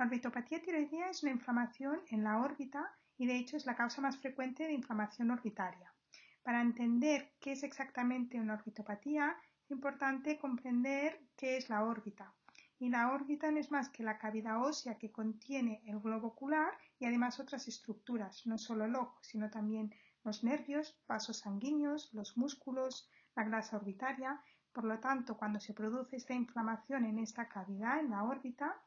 La orbitopatía tiroidea es una inflamación en la órbita y de hecho es la causa más frecuente de inflamación orbitaria. Para entender qué es exactamente una orbitopatía, es importante comprender qué es la órbita. Y la órbita no es más que la cavidad ósea que contiene el globo ocular y además otras estructuras, no solo el ojo, sino también los nervios, vasos sanguíneos, los músculos, la grasa orbitaria. Por lo tanto, cuando se produce esta inflamación en esta cavidad, en la órbita,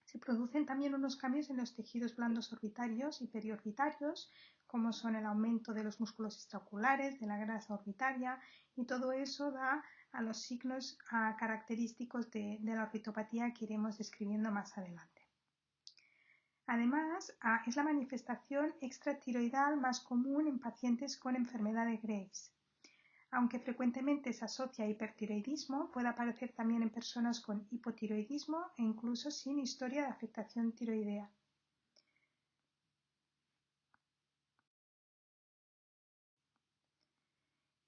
se producen también unos cambios en los tejidos blandos orbitarios y periorbitarios, como son el aumento de los músculos extraoculares, de la grasa orbitaria, y todo eso da a los signos característicos de la orbitopatía que iremos describiendo más adelante. Además, es la manifestación extratiroidal más común en pacientes con enfermedad de Graves. Aunque frecuentemente se asocia a hipertiroidismo, puede aparecer también en personas con hipotiroidismo e incluso sin historia de afectación tiroidea.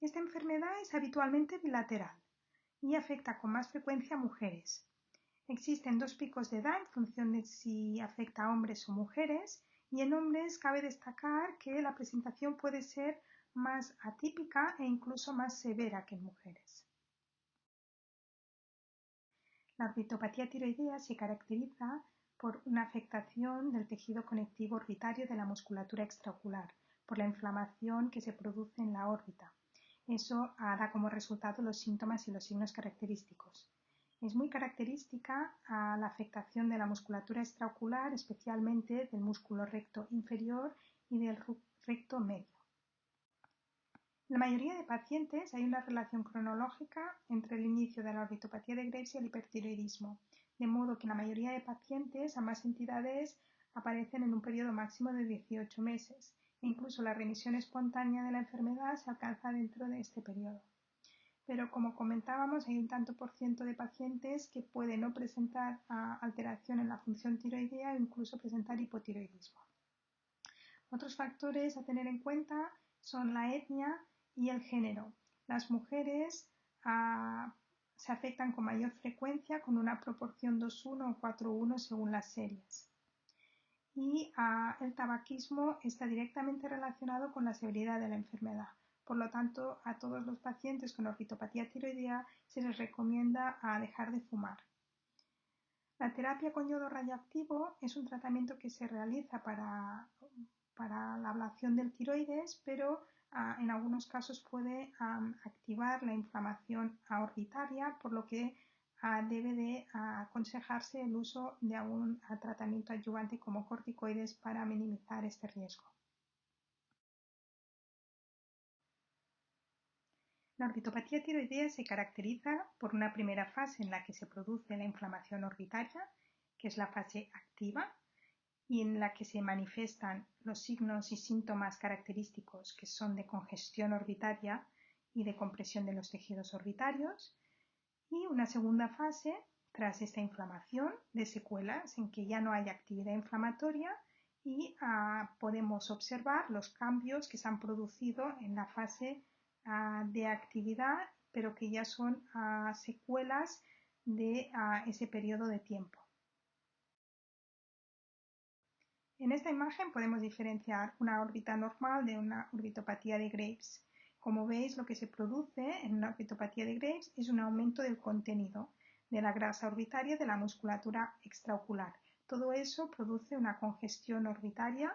Esta enfermedad es habitualmente bilateral y afecta con más frecuencia a mujeres. Existen dos picos de edad en función de si afecta a hombres o mujeres, y en hombres cabe destacar que la presentación puede ser más atípica e incluso más severa que en mujeres. La orbitopatía tiroidea se caracteriza por una afectación del tejido conectivo orbitario de la musculatura extraocular, por la inflamación que se produce en la órbita. Eso da como resultado los síntomas y los signos característicos. Es muy característica la afectación de la musculatura extraocular, especialmente del músculo recto inferior y del recto medio. En la mayoría de pacientes hay una relación cronológica entre el inicio de la orbitopatía de Graves y el hipertiroidismo, de modo que en la mayoría de pacientes ambas entidades aparecen en un periodo máximo de 18 meses e incluso la remisión espontánea de la enfermedad se alcanza dentro de este periodo. Pero como comentábamos, hay un tanto por ciento de pacientes que pueden no presentar alteración en la función tiroidea o incluso presentar hipotiroidismo. Otros factores a tener en cuenta son la etnia y el género. Las mujeres se afectan con mayor frecuencia con una proporción 2:1 o 4:1 según las series. Y el tabaquismo está directamente relacionado con la severidad de la enfermedad. Por lo tanto, a todos los pacientes con orbitopatía tiroidea se les recomienda dejar de fumar. La terapia con yodo radioactivo es un tratamiento que se realiza para la ablación del tiroides, pero en algunos casos puede activar la inflamación orbitaria, por lo que debe de aconsejarse el uso de algún tratamiento adyuvante como corticoides para minimizar este riesgo. La orbitopatía tiroidea se caracteriza por una primera fase en la que se produce la inflamación orbitaria, que es la fase activa, y en la que se manifiestan los signos y síntomas característicos que son de congestión orbitaria y de compresión de los tejidos orbitarios, y una segunda fase tras esta inflamación de secuelas en que ya no hay actividad inflamatoria y podemos observar los cambios que se han producido en la fase de actividad, pero que ya son secuelas de ese periodo de tiempo. En esta imagen podemos diferenciar una órbita normal de una orbitopatía de Graves. Como veis, lo que se produce en una orbitopatía de Graves es un aumento del contenido de la grasa orbitaria de la musculatura extraocular. Todo eso produce una congestión orbitaria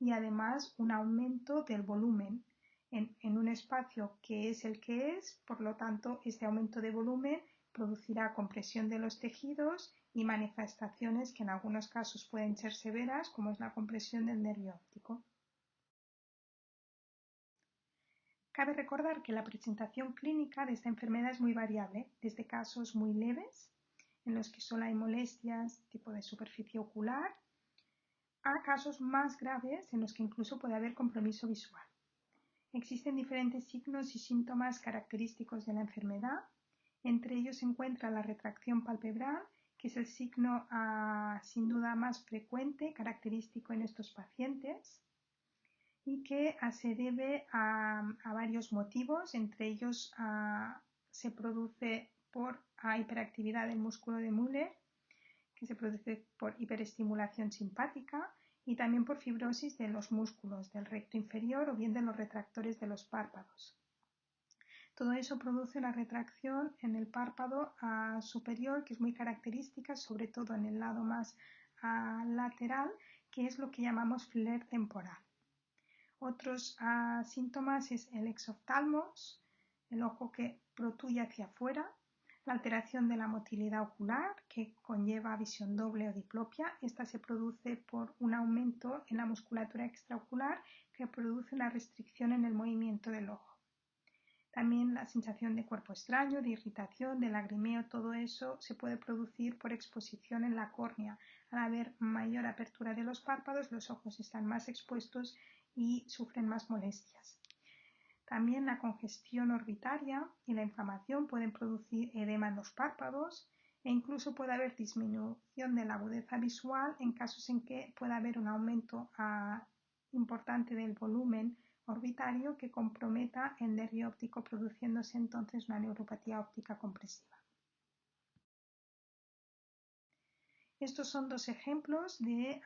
y además un aumento del volumen en un espacio que es el que es, por lo tanto, este aumento de volumen producirá compresión de los tejidos y manifestaciones que en algunos casos pueden ser severas, como es la compresión del nervio óptico. Cabe recordar que la presentación clínica de esta enfermedad es muy variable, desde casos muy leves, en los que solo hay molestias tipo de superficie ocular, a casos más graves en los que incluso puede haber compromiso visual. Existen diferentes signos y síntomas característicos de la enfermedad. Entre ellos se encuentra la retracción palpebral, que es el signo sin duda más frecuente, característico en estos pacientes y que se debe a varios motivos. Entre ellos se produce por hiperactividad del músculo de Müller, que se produce por hiperestimulación simpática y también por fibrosis de los músculos del recto inferior o bien de los retractores de los párpados. Todo eso produce una retracción en el párpado superior que es muy característica, sobre todo en el lado más lateral, que es lo que llamamos flair temporal. Otros síntomas es el exoftalmos, el ojo que protruye hacia afuera, la alteración de la motilidad ocular, que conlleva visión doble o diplopia. Esta se produce por un aumento en la musculatura extraocular que produce una restricción en el movimiento del ojo. También la sensación de cuerpo extraño, de irritación, de lagrimeo, todo eso se puede producir por exposición en la córnea. Al haber mayor apertura de los párpados, los ojos están más expuestos y sufren más molestias. También la congestión orbitaria y la inflamación pueden producir edema en los párpados e incluso puede haber disminución de la agudeza visual en casos en que pueda haber un aumento importante del volumen orbitario que comprometa el nervio óptico, produciéndose entonces una neuropatía óptica compresiva. Estos son dos ejemplos de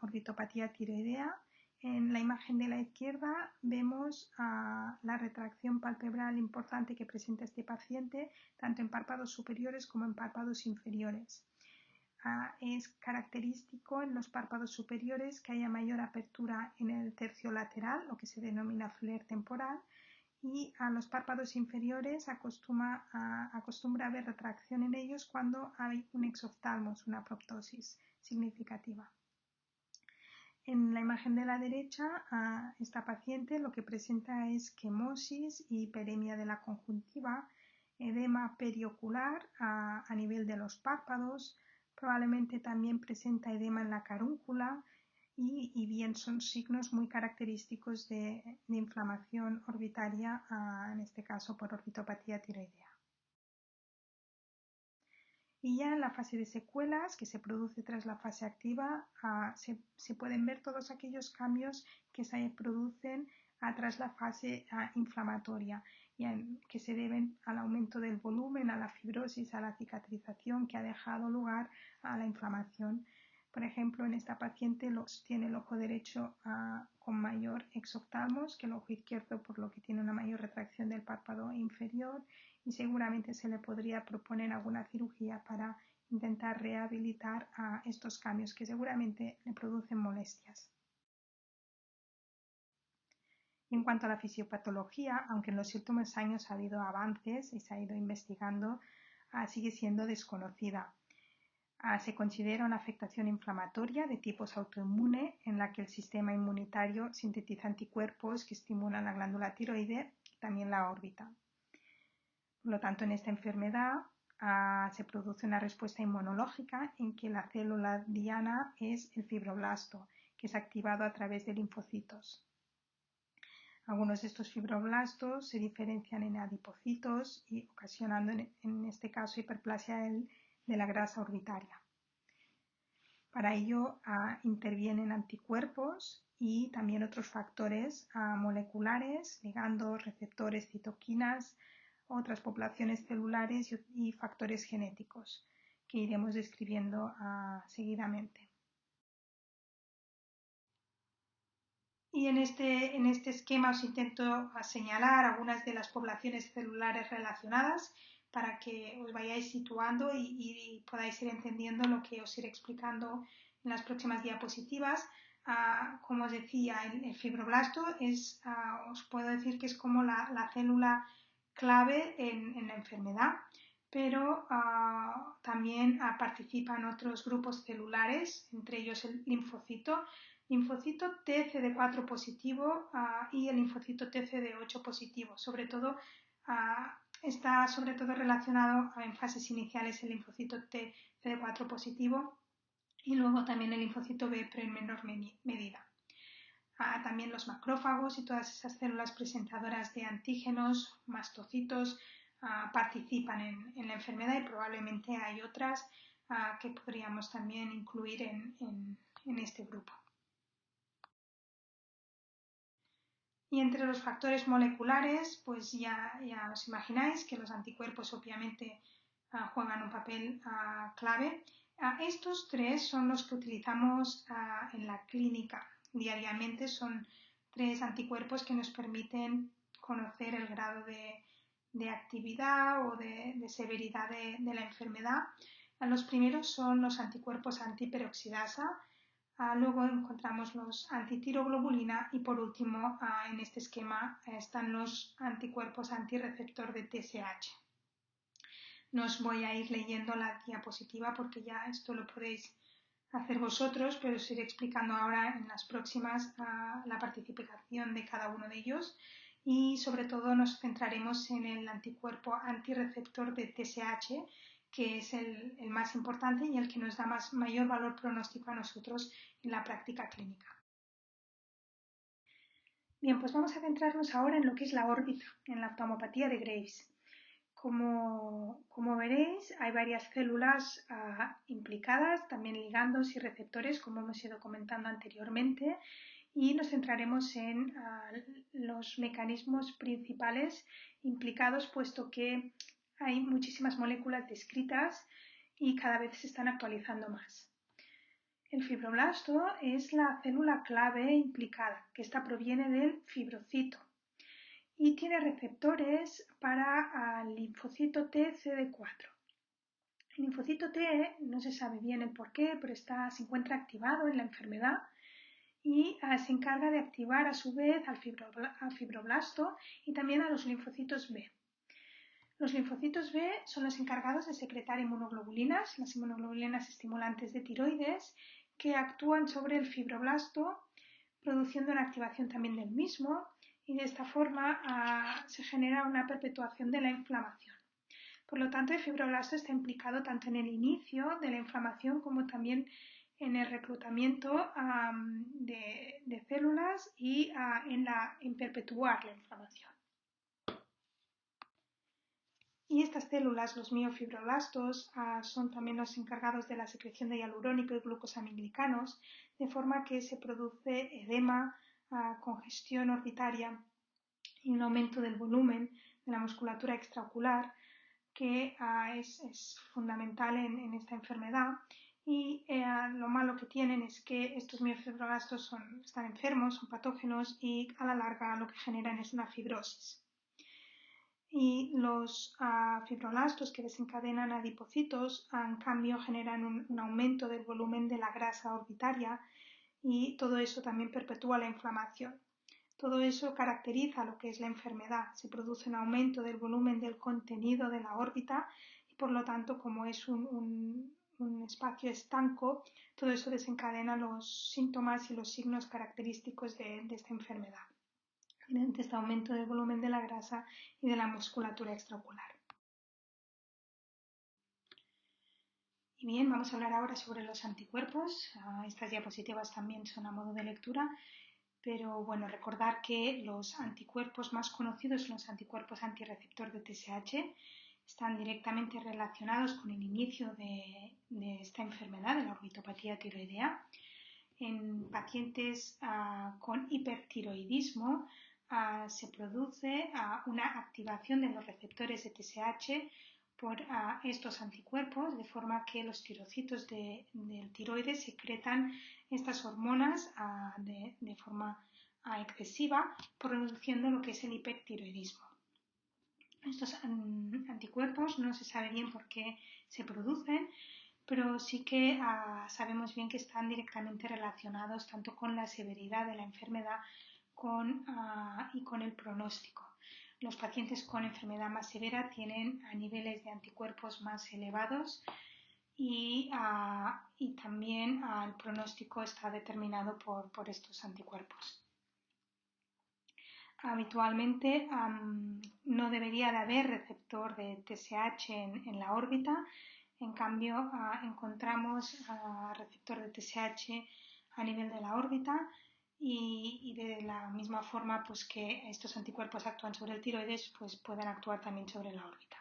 orbitopatía tiroidea. En la imagen de la izquierda vemos la retracción palpebral importante que presenta este paciente, tanto en párpados superiores como en párpados inferiores. Es característico en los párpados superiores que haya mayor apertura en el tercio lateral, lo que se denomina flair temporal, y a los párpados inferiores acostumbra a haber retracción en ellos cuando hay un exoftalmos, una proptosis significativa. En la imagen de la derecha, esta paciente lo que presenta es quemosis y hiperemia de la conjuntiva, edema periocular a nivel de los párpados, probablemente también presenta edema en la carúncula y bien son signos muy característicos de inflamación orbitaria, en este caso por orbitopatía tiroidea. Y ya en la fase de secuelas, que se produce tras la fase activa, se pueden ver todos aquellos cambios que se producen tras la fase inflamatoria, que se deben al aumento del volumen, a la fibrosis, a la cicatrización que ha dejado lugar a la inflamación. Por ejemplo, en esta paciente tiene el ojo derecho con mayor exoftalmos que el ojo izquierdo, por lo que tiene una mayor retracción del párpado inferior, y seguramente se le podría proponer alguna cirugía para intentar rehabilitar estos cambios que seguramente le producen molestias. En cuanto a la fisiopatología, aunque en los últimos años ha habido avances y se ha ido investigando, sigue siendo desconocida. Se considera una afectación inflamatoria de tipos autoinmune en la que el sistema inmunitario sintetiza anticuerpos que estimulan la glándula tiroide y también la órbita. Por lo tanto, en esta enfermedad se produce una respuesta inmunológica en que la célula diana es el fibroblasto, que es activado a través de linfocitos. Algunos de estos fibroblastos se diferencian en adipocitos y ocasionando en este caso hiperplasia de la grasa orbitaria. Para ello intervienen anticuerpos y también otros factores moleculares, ligandos, receptores, citoquinas, otras poblaciones celulares y factores genéticos que iremos describiendo seguidamente. Y en este esquema os intento señalar algunas de las poblaciones celulares relacionadas para que os vayáis situando y podáis ir entendiendo lo que os iré explicando en las próximas diapositivas. Como os decía, el fibroblasto os puedo decir que es como la célula clave en la enfermedad, pero también participan otros grupos celulares, entre ellos el linfocito TCD4 positivo y el linfocito TCD8 positivo. Sobre todo está relacionado en fases iniciales el linfocito TCD4 positivo y luego también el linfocito B, pero en menor medida. También los macrófagos y todas esas células presentadoras de antígenos, mastocitos, participan en la enfermedad y probablemente hay otras que podríamos también incluir en este grupo. Y entre los factores moleculares, pues ya os imagináis que los anticuerpos obviamente juegan un papel clave. Estos tres son los que utilizamos en la clínica diariamente. Son tres anticuerpos que nos permiten conocer el grado de actividad o de severidad de la enfermedad. Los primeros son los anticuerpos antiperoxidasa, luego encontramos los antitiroglobulina y por último en este esquema están los anticuerpos antirreceptor de TSH. No os voy a ir leyendo la diapositiva porque ya esto lo podéis hacer vosotros, pero os iré explicando ahora en las próximas la participación de cada uno de ellos y sobre todo nos centraremos en el anticuerpo antirreceptor de TSH, que es el más importante y el que nos da mayor valor pronóstico a nosotros en la práctica clínica. Bien, pues vamos a centrarnos ahora en lo que es la órbita, en la oftalmopatía de Graves. Como veréis, hay varias células implicadas, también ligandos y receptores, como hemos ido comentando anteriormente, y nos centraremos en los mecanismos principales implicados, puesto que hay muchísimas moléculas descritas y cada vez se están actualizando más. El fibroblasto es la célula clave implicada, que esta proviene del fibrocito y tiene receptores para el linfocito T CD4. El linfocito T no se sabe bien el por qué, pero se encuentra activado en la enfermedad y se encarga de activar a su vez al fibroblasto y también a los linfocitos B. Los linfocitos B son los encargados de secretar inmunoglobulinas, las inmunoglobulinas estimulantes de tiroides, que actúan sobre el fibroblasto, produciendo una activación también del mismo, y de esta forma se genera una perpetuación de la inflamación. Por lo tanto, el fibroblasto está implicado tanto en el inicio de la inflamación como también en el reclutamiento de células y en perpetuar la inflamación. Y estas células, los miofibroblastos, son también los encargados de la secreción de hialurónico y glucosaminoglicanos, de forma que se produce edema, congestión orbitaria y un aumento del volumen de la musculatura extraocular, que es fundamental en esta enfermedad. Y lo malo que tienen es que estos miofibroblastos están enfermos, son patógenos y a la larga lo que generan es una fibrosis. Y los fibroblastos que desencadenan adipocitos en cambio generan un aumento del volumen de la grasa orbitaria y todo eso también perpetúa la inflamación. Todo eso caracteriza lo que es la enfermedad. Se produce un aumento del volumen del contenido de la órbita y por lo tanto, como es un espacio estanco, todo eso desencadena los síntomas y los signos característicos de esta enfermedad, mediante este aumento del volumen de la grasa y de la musculatura extraocular. Y bien, vamos a hablar ahora sobre los anticuerpos. Estas diapositivas también son a modo de lectura, pero bueno, recordar que los anticuerpos más conocidos son los anticuerpos antirreceptor de TSH. Están directamente relacionados con el inicio de esta enfermedad, de la orbitopatía tiroidea. En pacientes con hipertiroidismo se produce una activación de los receptores de TSH por estos anticuerpos, de forma que los tirocitos del tiroides secretan estas hormonas de forma excesiva, produciendo lo que es el hipertiroidismo. Estos anticuerpos no se sabe bien por qué se producen, pero sí que sabemos bien que están directamente relacionados tanto con la severidad de la enfermedad y con el pronóstico. Los pacientes con enfermedad más severa tienen niveles de anticuerpos más elevados y también el pronóstico está determinado por estos anticuerpos. Habitualmente no debería de haber receptor de TSH en la órbita. En cambio, encontramos receptor de TSH a nivel de la órbita y de la misma forma pues, que estos anticuerpos actúan sobre el tiroides, pues pueden actuar también sobre la órbita.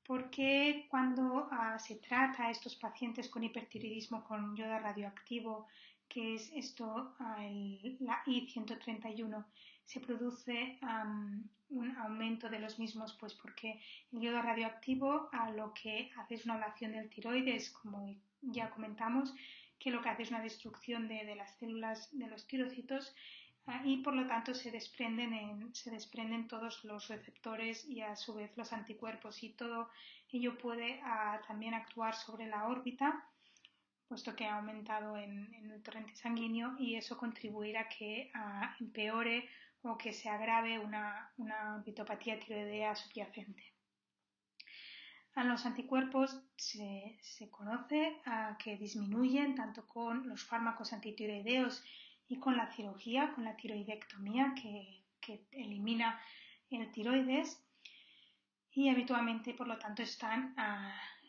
Porque cuando se trata a estos pacientes con hipertiroidismo con yodo radioactivo, que es la I-131, se produce un aumento de los mismos, pues porque el yodo radioactivo a lo que hace es una ablación del tiroides, como ya comentamos, que lo que hace es una destrucción de las células de los tirocitos y por lo tanto se desprenden todos los receptores y a su vez los anticuerpos, y todo ello puede también actuar sobre la órbita, puesto que ha aumentado en el torrente sanguíneo, y eso contribuirá a que empeore o que se agrave una orbitopatía tiroidea subyacente. A los anticuerpos se conoce que disminuyen tanto con los fármacos antitiroideos y con la cirugía, con la tiroidectomía, que elimina el tiroides, y habitualmente, por lo tanto, están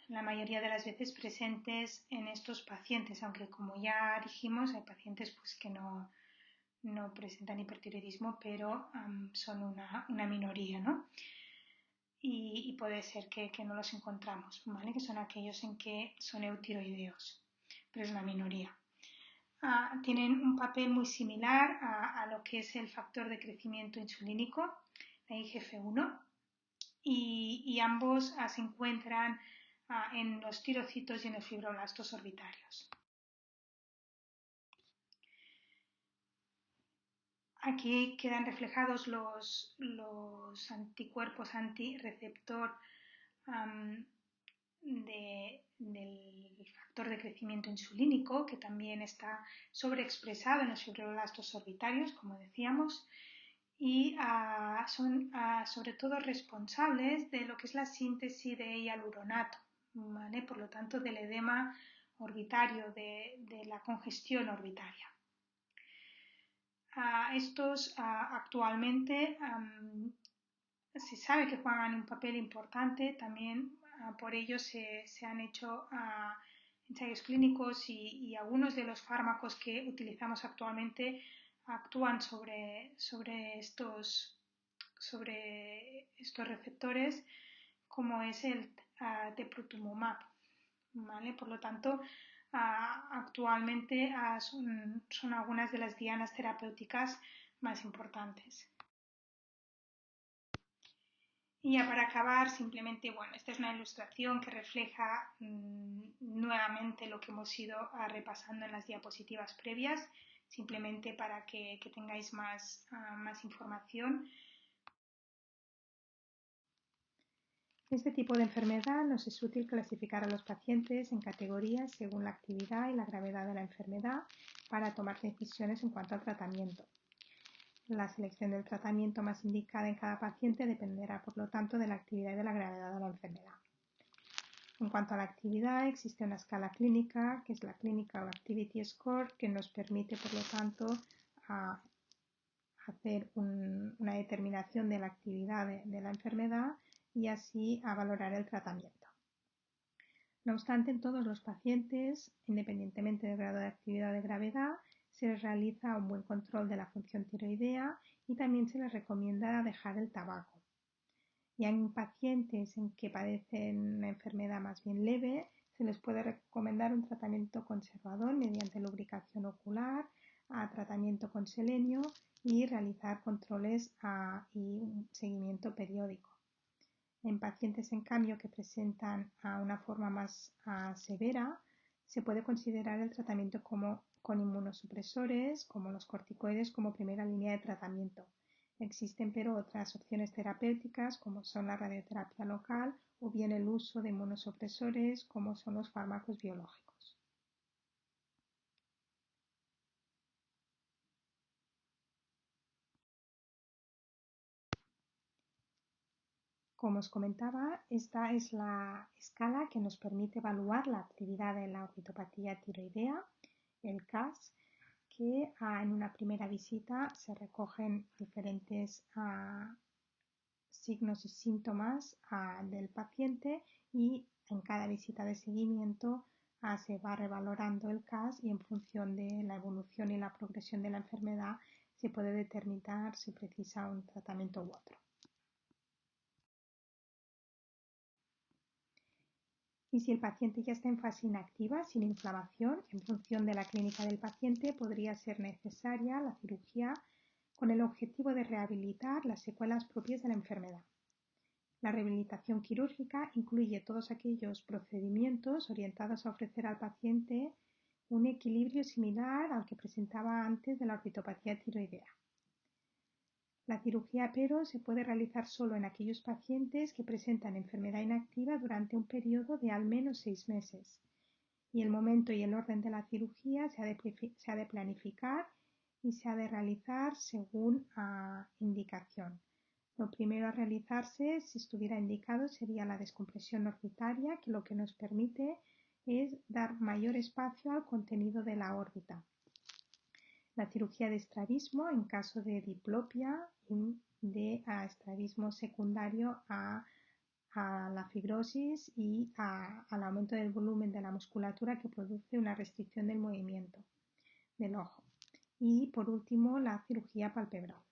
la mayoría de las veces presentes en estos pacientes, aunque como ya dijimos, hay pacientes pues, que no presentan hipertiroidismo, pero son una minoría, ¿no? Y puede ser que no los encontramos, ¿vale? Que son aquellos en que son eutiroideos, pero es una minoría. Tienen un papel muy similar a lo que es el factor de crecimiento insulínico, la IGF-1, y ambos se encuentran en los tirocitos y en los fibroblastos orbitarios. Aquí quedan reflejados los anticuerpos antirreceptor del factor de crecimiento insulínico, que también está sobreexpresado en los fibroblastos orbitarios, como decíamos, y son sobre todo responsables de lo que es la síntesis de hialuronato, ¿vale? Por lo tanto, del edema orbitario, de la congestión orbitaria. Estos actualmente se sabe que juegan un papel importante, también por ello se han hecho ensayos clínicos, y algunos de los fármacos que utilizamos actualmente actúan sobre estos receptores, como es el teprotumumab, ¿vale? Por lo tanto, actualmente son algunas de las dianas terapéuticas más importantes. Y ya para acabar, simplemente, bueno, esta es una ilustración que refleja nuevamente lo que hemos ido repasando en las diapositivas previas, simplemente para que tengáis más información. Este tipo de enfermedad nos es útil clasificar a los pacientes en categorías según la actividad y la gravedad de la enfermedad para tomar decisiones en cuanto al tratamiento. La selección del tratamiento más indicada en cada paciente dependerá, por lo tanto, de la actividad y de la gravedad de la enfermedad. En cuanto a la actividad, existe una escala clínica, que es la Clinical Activity Score, que nos permite, por lo tanto, hacer una determinación de la actividad de la enfermedad y así a valorar el tratamiento. No obstante, en todos los pacientes, independientemente del grado de actividad o de gravedad, se les realiza un buen control de la función tiroidea y también se les recomienda dejar el tabaco. Y en pacientes en que padecen una enfermedad más bien leve, se les puede recomendar un tratamiento conservador mediante lubricación ocular, tratamiento con selenio y realizar controles y un seguimiento periódico. En pacientes, en cambio, que presentan una forma más severa, se puede considerar el tratamiento con inmunosupresores, como los corticoides, como primera línea de tratamiento. Existen, pero, otras opciones terapéuticas, como son la radioterapia local o bien el uso de inmunosupresores, como son los fármacos biológicos. Como os comentaba, esta es la escala que nos permite evaluar la actividad de la orbitopatía tiroidea, el CAS, que en una primera visita se recogen diferentes signos y síntomas del paciente, y en cada visita de seguimiento se va revalorando el CAS, y en función de la evolución y la progresión de la enfermedad se puede determinar si precisa un tratamiento u otro. Y si el paciente ya está en fase inactiva, sin inflamación, en función de la clínica del paciente, podría ser necesaria la cirugía con el objetivo de rehabilitar las secuelas propias de la enfermedad. La rehabilitación quirúrgica incluye todos aquellos procedimientos orientados a ofrecer al paciente un equilibrio similar al que presentaba antes de la orbitopatía tiroidea. La cirugía, pero, se puede realizar solo en aquellos pacientes que presentan enfermedad inactiva durante un periodo de al menos 6 meses, y el momento y el orden de la cirugía se ha de planificar y se ha de realizar según indicación. Lo primero a realizarse, si estuviera indicado, sería la descompresión orbitaria, que lo que nos permite es dar mayor espacio al contenido de la órbita. La cirugía de estrabismo en caso de diplopia y de estrabismo secundario a la fibrosis y al aumento del volumen de la musculatura que produce una restricción del movimiento del ojo. Y por último, la cirugía palpebral.